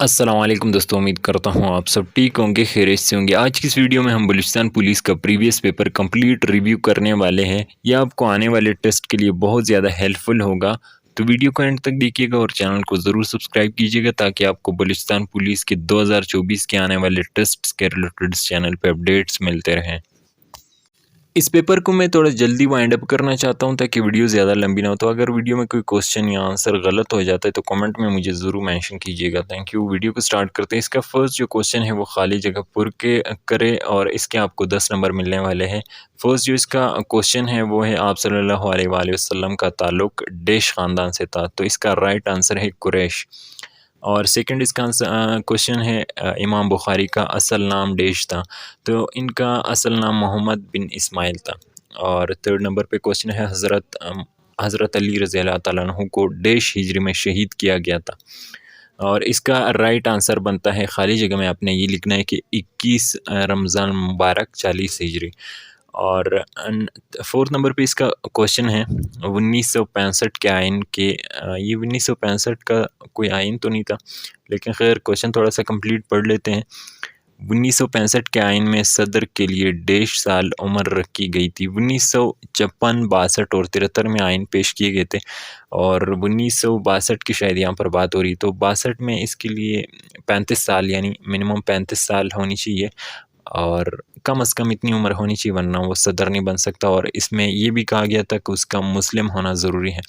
السلام علیکم دوستوں، امید کرتا ہوں آپ سب ٹھیک ہوں گے، خیریت سے ہوں گے۔ آج کی اس ویڈیو میں ہم بلوچستان پولیس کا پریویس پیپر کمپلیٹ ریویو کرنے والے ہیں۔ یہ آپ کو آنے والے ٹیسٹ کے لیے بہت زیادہ ہیلپ فل ہوگا، تو ویڈیو کو اینڈ تک دیکھیے گا اور چینل کو ضرور سبسکرائب کیجیے گا تاکہ آپ کو بلوچستان پولیس کے 2024 کے آنے والے ٹیسٹ کے ریلیٹڈ چینل پہ اپڈیٹس ملتے رہیں۔ اس پیپر کو میں تھوڑا جلدی وائنڈ اپ کرنا چاہتا ہوں تاکہ ویڈیو زیادہ لمبی نہ ہو، تو اگر ویڈیو میں کوئی کوسچن یا آنسر غلط ہو جاتا ہے تو کمنٹ میں مجھے ضرور مینشن کیجیے گا۔ Thank you. ویڈیو کو سٹارٹ کرتے ہیں۔ اس کا فرسٹ جو کوسچن ہے وہ خالی جگہ پر کے کرے اور اس کے آپ کو 10 نمبر ملنے والے ہیں۔ فرسٹ جو اس کا کوسچن ہے وہ ہے آپ صلی اللہ علیہ وآلہ وسلم کا تعلق ڈیش خاندان سے تھا، تو اس کا رائٹ آنسر ہے قریش۔ اور سیکنڈ اس کا کوسچن ہے امام بخاری کا اصل نام ڈیش تھا، تو ان کا اصل نام محمد بن اسماعیل تھا۔ اور تھرڈ نمبر پہ کوسچن ہے حضرت علی رضی اللہ تعالیٰ عنہ کو ڈیش ہجری میں شہید کیا گیا تھا، اور اس کا رائٹ آنسر بنتا ہے خالی جگہ میں آپ نے یہ لکھنا ہے کہ 21 رمضان مبارک 40 ہجری۔ اور فورتھ نمبر پہ اس کا کوسچن ہے 1965 کے آئین کے، یہ 1965 کا کوئی آئین تو نہیں تھا، لیکن خیر کوسچن تھوڑا سا کمپلیٹ پڑھ لیتے ہیں۔ 1965 کے آئین میں صدر کے لیے ڈیش سال عمر رکھی گئی تھی۔ 1956، 62 اور 73 میں آئین پیش کیے گئے تھے، اور 1962 کی شاید یہاں پر بات ہو رہی، تو 62 میں اس کے لیے 35 سال یعنی منیمم 35 سال ہونی چاہیے، اور کم از کم اتنی عمر ہونی چاہیے ورنہ وہ صدر نہیں بن سکتا۔ اور اس میں یہ بھی کہا گیا تھا کہ اس کا مسلم ہونا ضروری ہے۔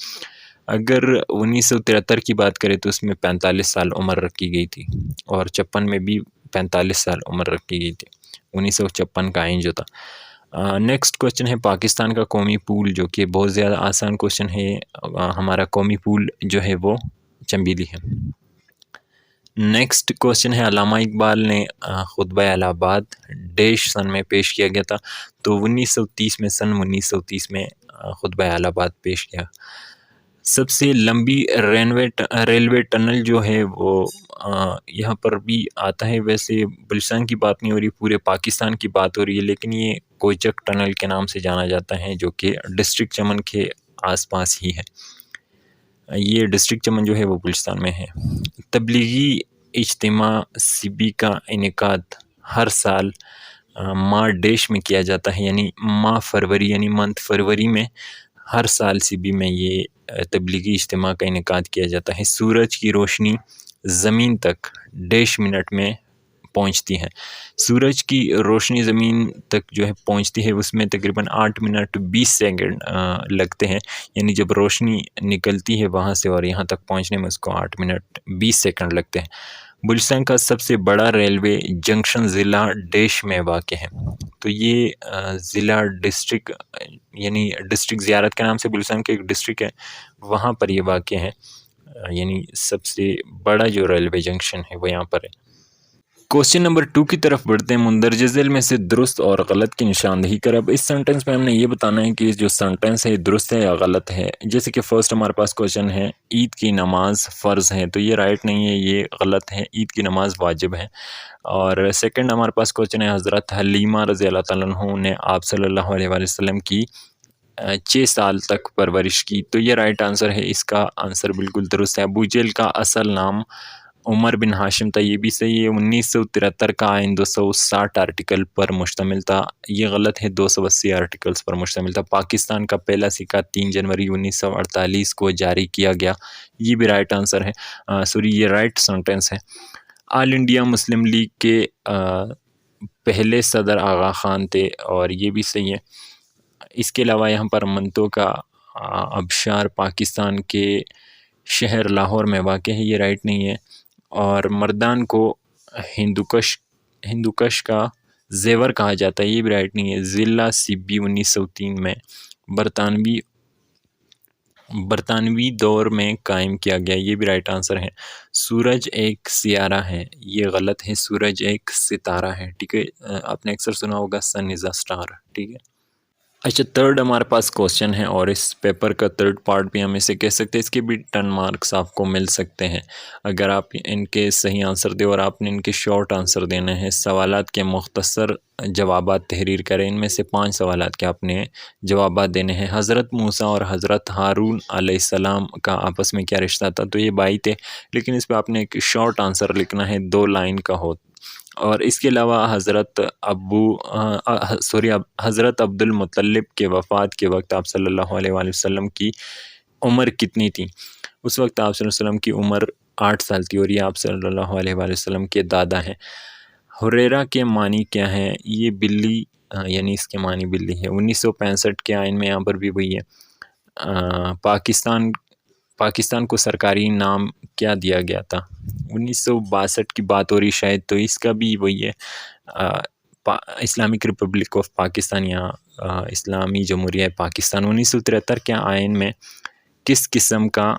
اگر 1973 کی بات کریں تو اس میں 45 سال عمر رکھی گئی تھی، اور 56 میں بھی 45 سال عمر رکھی گئی تھی، 1956 کا آئین جو تھا۔ نیکسٹ کوسچن ہے پاکستان کا قومی پھول، جو کہ بہت زیادہ آسان کوسچن ہے۔ ہمارا قومی پھول جو ہے وہ چنبیلی ہے۔ نیکسٹ کوسچن ہے علامہ اقبال نے خطبہ الہ آباد ڈیش سن میں پیش کیا گیا تھا، تو 1930 میں، سن 1930 میں خطبہ الہ آباد پیش کیا۔ سب سے لمبی ریلوے ٹنل جو ہے وہ یہاں پر بھی آتا ہے، ویسے بلوچستان کی بات نہیں ہو رہی، پورے پاکستان کی بات ہو رہی ہے، لیکن یہ کوئچک ٹنل کے نام سے جانا جاتا ہے، جو کہ ڈسٹرکٹ چمن کے آس پاس ہی ہے۔ یہ ڈسٹرکٹ چمن جو ہے وہ بلوچستان میں ہے۔ تبلیغی اجتماع سیبی کا انعقاد ہر سال ماہ ڈیش میں کیا جاتا ہے، یعنی ماہ فروری، یعنی منتھ فروری میں ہر سال سیبی میں یہ تبلیغی اجتماع کا انعقاد کیا جاتا ہے۔ سورج کی روشنی زمین تک ڈیش منٹ میں پہنچتی ہے۔ سورج کی روشنی زمین تک جو ہے پہنچتی ہے، اس میں تقریباً 8 منٹ 20 سیکنڈ لگتے ہیں، یعنی جب روشنی نکلتی ہے وہاں سے اور یہاں تک پہنچنے میں اس کو 8 منٹ 20 سیکنڈ لگتے ہیں۔ بلوچستان کا سب سے بڑا ریلوے جنکشن ضلع ڈیش میں واقع ہے، تو یہ ضلع ڈسٹرکٹ یعنی ڈسٹرکٹ زیارت کے نام سے بلوچستان کے ایک ڈسٹرکٹ ہے، وہاں پر یہ واقع ہے، یعنی سب سے بڑا جو ریلوے جنکشن ہے وہ یہاں پر ہے۔ کوسچن نمبر 2 کی طرف بڑھتے ہیں۔ مندرجہ ذیل میں سے درست اور غلط کی نشاندہی کر۔ اب اس سنٹنس میں ہم نے یہ بتانا ہے کہ جو سنٹنس ہے درست ہے یا غلط ہے۔ جیسے کہ فرسٹ ہمارے پاس کوسچن ہے عید کی نماز فرض ہے، تو یہ رائٹ نہیں ہے، یہ غلط ہے، عید کی نماز واجب ہے۔ اور سیکنڈ ہمارے پاس کوسچن ہے حضرت حلیمہ رضی اللہ تعالیٰ عنہ نے آپ صلی اللہ علیہ وآلہ وسلم کی 6 سال تک پرورش کی، تو یہ رائٹ آنسر ہے، اس کا آنسر بالکل درست ہے۔ ابو جہل کا اصل نام عمر بن ہاشم تھا، یہ بھی صحیح ہے۔ 1973 کا آئین 260 آرٹیکل پر مشتمل تھا، یہ غلط ہے، 280 آرٹیکلز پر مشتمل تھا۔ پاکستان کا پہلا سکہ 3 جنوری 1948 کو جاری کیا گیا، یہ بھی رائٹ آنسر ہے، یہ رائٹ سنٹنس ہے۔ آل انڈیا مسلم لیگ کے پہلے صدر آغا خان تھے، اور یہ بھی صحیح ہے۔ اس کے علاوہ یہاں پر منتو کا آبشار پاکستان کے شہر لاہور میں واقع ہے، یہ رائٹ نہیں ہے۔ اور مردان کو ہندوکش کا زیور کہا جاتا ہے، یہ بھی رائٹ نہیں ہے۔ ضلع سیبی 1903 میں برطانوی دور میں قائم کیا گیا، یہ بھی رائٹ آنسر ہے۔ سورج ایک سیارہ ہے، یہ غلط ہے، سورج ایک ستارہ ہے، ٹھیک ہے۔ آپ نے اکثر سنا ہوگا سن از اے اسٹار، ٹھیک ہے۔ اچھا، تھرڈ ہمارے پاس کوشچن ہے اور اس پیپر کا تھرڈ پارٹ بھی ہم اسے کہہ سکتے ہیں، اس کے بھی 10 مارکس آپ کو مل سکتے ہیں اگر آپ ان کے صحیح آنسر دیں، اور آپ نے ان کے شارٹ آنسر دینے ہیں، سوالات کے مختصر جوابات تحریر کریں، ان میں سے 5 سوالات کے آپ نے جوابات دینے ہیں۔ حضرت موسیٰ اور حضرت ہارون علیہ السلام کا آپس میں کیا رشتہ تھا؟ تو یہ بھائی تھے، لیکن اس پہ آپ نے ایک شارٹ آنسر لکھنا ہے، 2 لائن کا ہو۔ اور اس کے علاوہ حضرت عبد المطلب کے وفات کے وقت آپ صلی اللہ علیہ وآلہ وسلم کی عمر کتنی تھی؟ اس وقت آپ صلی اللہ علیہ وسلم کی عمر 8 سال تھی، اور یہ آپ صلی اللہ علیہ وآلہ وسلم کے دادا ہیں۔ حریرہ کے معنی کیا ہے؟ یہ بلی، یعنی اس کے معنی بلی ہے۔ 1965 کے آئین میں یہاں پر بھی وہی ہے۔ پاکستان کو سرکاری نام کیا دیا گیا تھا؟ 1962 کی بات ہو رہی شاید، تو اس کا بھی وہی ہے، اسلامک ریپبلک آف پاکستان یا اسلامی جمہوریہ پاکستان۔ 1973 کے آئین میں کس قسم کا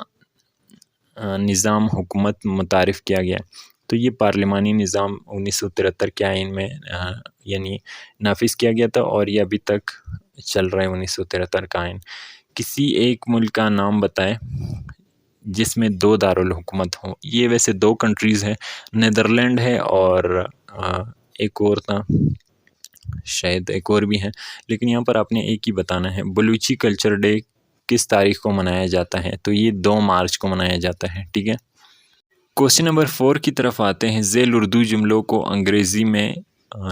نظام حکومت متعارف کیا گیا؟ تو یہ پارلیمانی نظام 1973 کے آئین میں یعنی نافذ کیا گیا تھا، اور یہ ابھی تک چل رہا ہے 1973 کا آئین۔ کسی ایک ملک کا نام بتائے جس میں 2 دارالحکومت ہوں۔ یہ ویسے 2 کنٹریز ہیں، نیدرلینڈ ہے اور ایک اور تھا، شاید ایک اور بھی ہیں، لیکن یہاں پر آپ نے ایک ہی بتانا ہے۔ بلوچی کلچر ڈے کس تاریخ کو منایا جاتا ہے؟ تو یہ 2 مارچ کو منایا جاتا ہے، ٹھیک ہے۔ کوشچن نمبر 4 کی طرف آتے ہیں۔ ذیل اردو جملوں کو انگریزی میں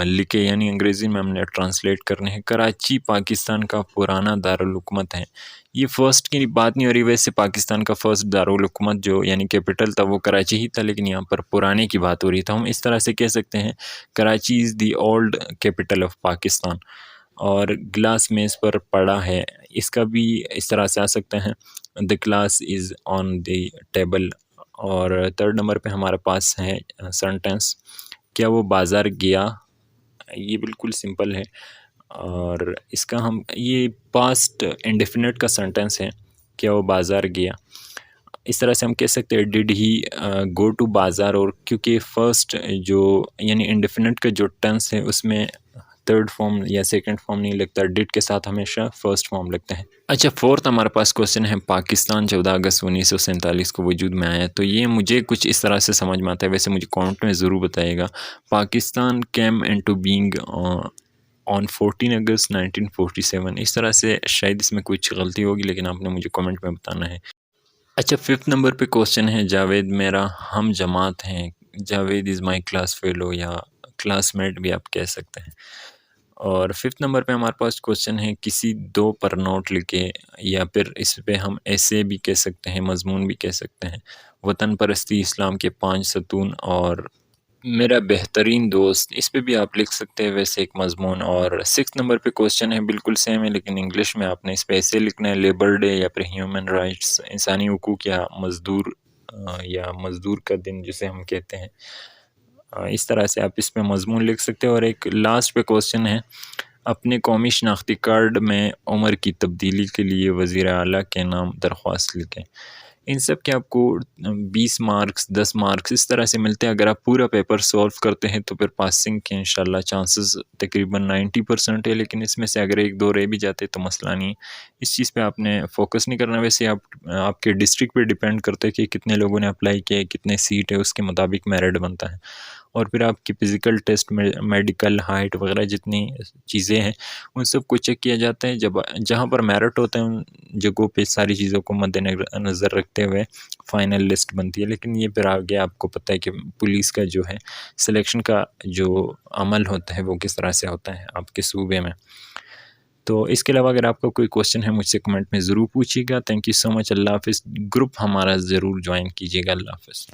لکھے، یعنی انگریزی میں ہم نے ٹرانسلیٹ کرنے ہیں۔ کراچی پاکستان کا پرانا دارالحکومت ہے۔ یہ فرسٹ کی بات نہیں ہو رہی، ویسے پاکستان کا فرسٹ دارالحکومت جو یعنی کیپٹل تھا وہ کراچی ہی تھا، لیکن یہاں پر پرانے کی بات ہو رہی تھی۔ ہم اس طرح سے کہہ سکتے ہیں Karachi is the old capital of Pakistan. اور گلاس میز پر پڑا ہے، اس کا بھی اس طرح سے آ سکتا ہے، دی glass is on the table. اور 3rd نمبر پہ ہمارے پاس ہے سینٹنس، کیا وہ بازار گیا؟ یہ بالکل سمپل ہے، اور اس کا یہ پاسٹ انڈیفینٹ کا سینٹنس ہے، کیا وہ بازار گیا۔ اس طرح سے ہم کہہ سکتے ہیں ڈیڈ ہی گو ٹو بازار، اور کیونکہ فرسٹ جو یعنی انڈیفینٹ کا جو ٹینس ہے اس میں 3rd فارم یا 2nd فارم نہیں لگتا، ڈیڈ کے ساتھ ہمیشہ فرسٹ فارم لگتا ہے۔ اچھا، 4th ہمارے پاس کوشچن ہے، پاکستان 14 اگست 1947 کو وجود میں آیا۔ تو یہ مجھے کچھ اس طرح سے سمجھ میں آتا ہے، ویسے مجھے کامنٹ میں ضرور بتائیے گا۔ Pakistan came into being on 14 August 1947، اس طرح سے شاید اس میں کچھ غلطی ہوگی، لیکن آپ نے مجھے کامنٹ میں بتانا ہے۔ اچھا، 5th نمبر پہ کوشچن ہے، جاوید میرا ہم جماعت ہیں۔ جاوید از مائی کلاس فیلو یا کلاس میٹ بھی آپ کہہ سکتے ہیں۔ اور 5th نمبر پہ ہمارے پاس کوشچن ہے، کسی 2 پر نوٹ لکھے، یا پھر اس پہ ہم ایسے بھی کہہ سکتے ہیں، مضمون بھی کہہ سکتے ہیں۔ وطن پرستی اسلام کے 5 ستون، اور میرا بہترین دوست، اس پہ بھی آپ لکھ سکتے ہیں ویسے ایک مضمون۔ اور 6th نمبر پہ کوشچن ہے، بالکل سیم ہے لیکن انگلش میں آپ نے اس پہ ایسے لکھنا ہے، لیبر ڈے یا پھر ہیومن رائٹس، انسانی حقوق یا مزدور کا دن جسے ہم کہتے ہیں۔ اس طرح سے آپ اس پہ مضمون لکھ سکتے ہیں۔ اور ایک لاسٹ پہ کوشچن ہے، اپنے قومی شناختی کارڈ میں عمر کی تبدیلی کے لیے وزیر اعلیٰ کے نام درخواست لکھیں۔ ان سب کے آپ کو 20 مارکس 10 مارکس اس طرح سے ملتے ہیں۔ اگر آپ پورا پیپر سولو کرتے ہیں تو پھر پاسنگ کے انشاءاللہ چانسز تقریباً 90% ہے، لیکن اس میں سے اگر 1-2 رہ بھی جاتے تو مسئلہ نہیں۔ اس چیز پہ آپ نے فوکس نہیں کرنا۔ ویسے آپ کے ڈسٹرکٹ پہ ڈیپینڈ کرتے ہیں کہ کتنے لوگوں نے اپلائی کیا ہے، کتنے سیٹ ہے، اس کے مطابق میرٹ بنتا ہے۔ اور پھر آپ کی فزیکل ٹیسٹ میں میڈیکل ہائٹ وغیرہ جتنی چیزیں ہیں ان سب کو چیک کیا جاتا ہے۔ جہاں پر میرٹ ہوتا ہے ان جگہوں پہ ساری چیزوں کو مد نظر رکھتے ہوئے فائنل لسٹ بنتی ہے۔ لیکن یہ پھر آگے آپ کو پتہ ہے کہ پولیس کا جو ہے سلیکشن کا جو عمل ہوتا ہے وہ کس طرح سے ہوتا ہے آپ کے صوبے میں۔ تو اس کے علاوہ اگر آپ کا کوئی کوشچن ہے مجھ سے کمنٹ میں ضرور پوچھیے گا۔ تھینک یو سو مچ، اللہ حافظ۔ گروپ ہمارا ضرور جوائن کیجیے گا، اللہ حافظ۔